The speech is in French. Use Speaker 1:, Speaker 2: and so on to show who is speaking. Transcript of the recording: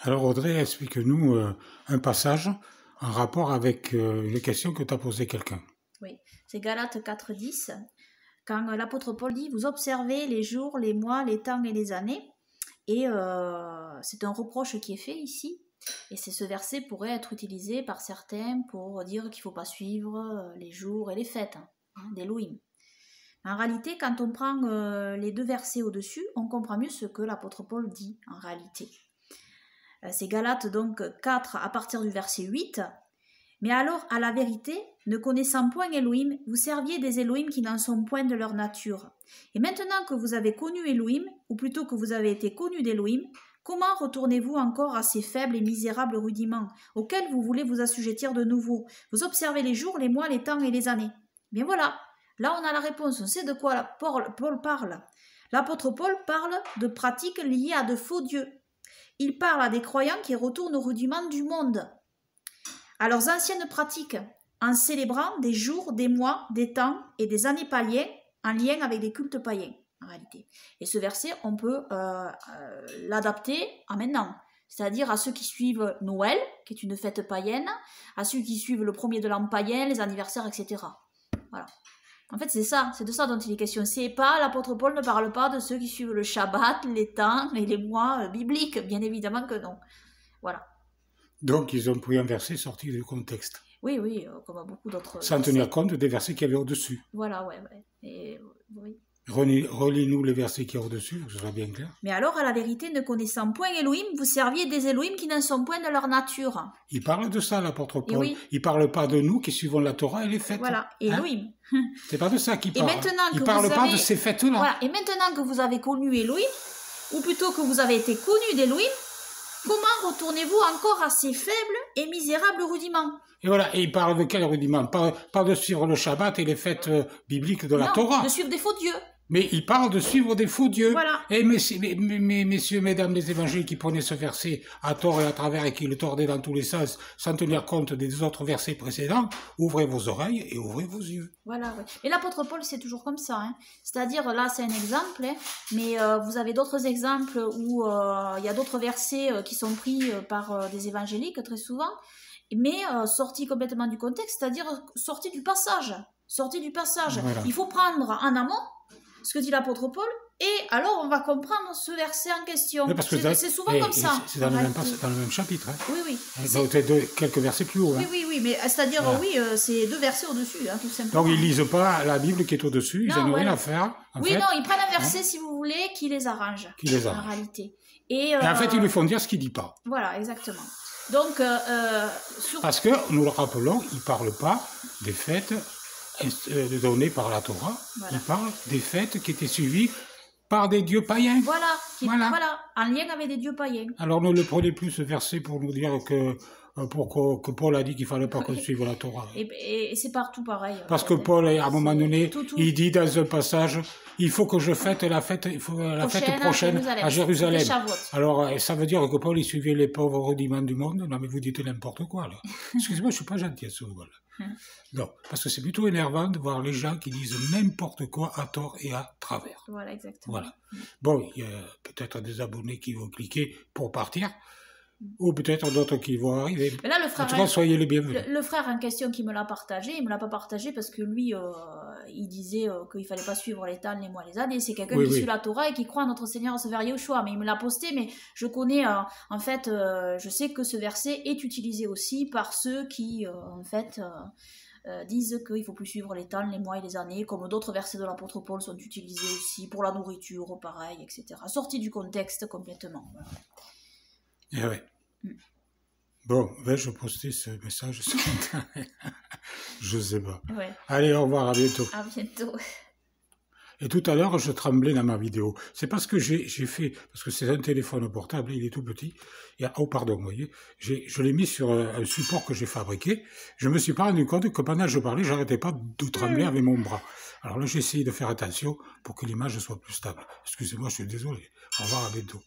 Speaker 1: Alors Audrey, explique-nous un passage en rapport avec une question que t'a posée quelqu'un.
Speaker 2: Oui, c'est Galates 4,10. Quand l'apôtre Paul dit « Vous observez les jours, les mois, les temps et les années », et c'est un reproche qui est fait ici. Et ce verset pourrait être utilisé par certains pour dire qu'il ne faut pas suivre les jours et les fêtes d'Élohim. En réalité, quand on prend les deux versets au-dessus, on comprend mieux ce que l'apôtre Paul dit en réalité. C'est Galates donc 4 à partir du verset 8. « Mais alors, à la vérité, ne connaissant point Elohim, vous serviez des Elohim qui n'en sont point de leur nature. Et maintenant que vous avez connu Elohim, ou plutôt que vous avez été connu d'Elohim, comment retournez-vous encore à ces faibles et misérables rudiments, auxquels vous voulez vous assujettir de nouveau? Vous observez les jours, les mois, les temps et les années. » Bien voilà, là on a la réponse, on sait de quoi Paul parle. L'apôtre Paul parle de pratiques liées à de faux dieux. Il parle à des croyants qui retournent aux rudiments du monde, à leurs anciennes pratiques, en célébrant des jours, des mois, des temps et des années païens en lien avec des cultes païens, en réalité. Et ce verset, on peut l'adapter à maintenant, c'est-à-dire à ceux qui suivent Noël, qui est une fête païenne, à ceux qui suivent le premier de l'an païen, les anniversaires, etc. Voilà. En fait, c'est ça, c'est de ça dont il est question. C'est pas, l'apôtre Paul ne parle pas de ceux qui suivent le Shabbat, les temps et les mois bibliques, bien évidemment que non. Voilà.
Speaker 1: Donc, ils ont pris un verset sorti du contexte.
Speaker 2: Oui, oui, comme beaucoup d'autres.
Speaker 1: Sans tenir compte des versets qu'il y avait au-dessus.
Speaker 2: Voilà, ouais. Et, oui.
Speaker 1: Relis-nous les versets qu'il y a au-dessus, que ce soit bien clair.
Speaker 2: Mais alors, à la vérité, ne connaissant point Elohim, vous serviez des Elohim qui n'en sont point de leur nature.
Speaker 1: Il parle de ça, l'apôtre Paul.
Speaker 2: Oui.
Speaker 1: Il ne parle pas de nous qui suivons la Torah et les fêtes.
Speaker 2: Voilà, Elohim.
Speaker 1: Hein? C'est pas de ça qu'il parle. Il ne parle pas de ces fêtes-là.
Speaker 2: Voilà. Et maintenant que vous avez connu Elohim, ou plutôt que vous avez été connu d'Elohim, comment retournez-vous encore à ces faibles et misérables rudiments?
Speaker 1: Et voilà, et il parle de quel rudiment? Pas de suivre le Shabbat et les fêtes bibliques de la Torah.
Speaker 2: De suivre des faux dieux.
Speaker 1: Mais il parle de suivre des faux dieux.
Speaker 2: Voilà.
Speaker 1: Et messieurs, mesdames les évangiles qui prenaient ce verset à tort et à travers et qui le tordaient dans tous les sens sans tenir compte des autres versets précédents, ouvrez vos oreilles et ouvrez vos yeux.
Speaker 2: Voilà, oui. Et l'apôtre Paul, c'est toujours comme ça. Hein. C'est-à-dire, là, c'est un exemple, hein, mais vous avez d'autres exemples où il y a d'autres versets qui sont pris par des évangéliques très souvent, mais sortis complètement du contexte, c'est-à-dire sortis du passage. Voilà. Il faut prendre en amont ce que dit l'apôtre Paul, et alors on va comprendre ce verset en question. C'est souvent comme ça.
Speaker 1: C'est dans, dans le même chapitre. Hein.
Speaker 2: Oui, oui.
Speaker 1: Quelques versets plus haut.
Speaker 2: Oui,
Speaker 1: hein.
Speaker 2: oui, mais c'est-à-dire, voilà. Oui, c'est deux versets au-dessus, hein, tout simplement.
Speaker 1: Donc ils lisent pas la Bible qui est au-dessus, ils n'en ont rien à faire.
Speaker 2: Oui, non, ils prennent un verset, si vous voulez, qui les arrange. En réalité. Et
Speaker 1: en fait, ils lui font dire ce qu'il ne dit pas.
Speaker 2: Voilà, exactement. Donc,
Speaker 1: Parce que, nous le rappelons, il ne parle pas des fêtes données par la Torah, voilà. Il parle des fêtes qui étaient suivies par des dieux païens.
Speaker 2: Voilà, voilà, en lien avec des dieux païens.
Speaker 1: Alors ne le prenez plus ce verset pour nous dire que Paul a dit qu'il ne fallait pas qu'on suive la Torah.
Speaker 2: Et c'est partout pareil.
Speaker 1: Parce que Paul, à un moment donné, il dit dans un passage, il faut que je fête la fête prochaine à Jérusalem. Alors ça veut dire que Paul, il suivait les pauvres rudiments du monde. Non mais vous dites n'importe quoi là. Excusez-moi, je ne suis pas gentil à ce niveau-là. Non, parce que c'est plutôt énervant de voir les gens qui disent n'importe quoi à tort et à travers.
Speaker 2: Voilà, exactement.
Speaker 1: Voilà. Bon, il y a peut-être des abonnés qui vont cliquer pour partir. Ou peut-être d'autres qui vont arriver.
Speaker 2: Mais là, le frère,
Speaker 1: en tout cas, soyez les bienvenus.
Speaker 2: Le frère en question qui me l'a partagé, il me l'a pas partagé parce que lui, il disait qu'il fallait pas suivre les temps, les mois, les années. C'est quelqu'un qui suit la Torah et qui croit en notre Seigneur Sauveur Yeshua. Mais il me l'a posté, mais je connais, en fait, je sais que ce verset est utilisé aussi par ceux qui, en fait, disent qu'il faut plus suivre les temps, les mois et les années, comme d'autres versets de l'apôtre Paul sont utilisés aussi pour la nourriture, pareil, etc. Sortis du contexte complètement. Voilà.
Speaker 1: Eh ouais. Bon, vais-je poster ce message sur Internet? Je sais pas.
Speaker 2: Ouais.
Speaker 1: Allez, au revoir, à bientôt.
Speaker 2: À bientôt.
Speaker 1: Et tout à l'heure, je tremblais dans ma vidéo. C'est parce que j'ai fait, parce que c'est un téléphone portable, il est tout petit. Et, oh pardon, vous voyez, je l'ai mis sur un support que j'ai fabriqué. Je me suis pas rendu compte que pendant que je parlais, j'arrêtais pas de trembler avec mon bras. Alors là, j'ai essayé de faire attention pour que l'image soit plus stable. Excusez-moi, je suis désolé. Au revoir, à bientôt.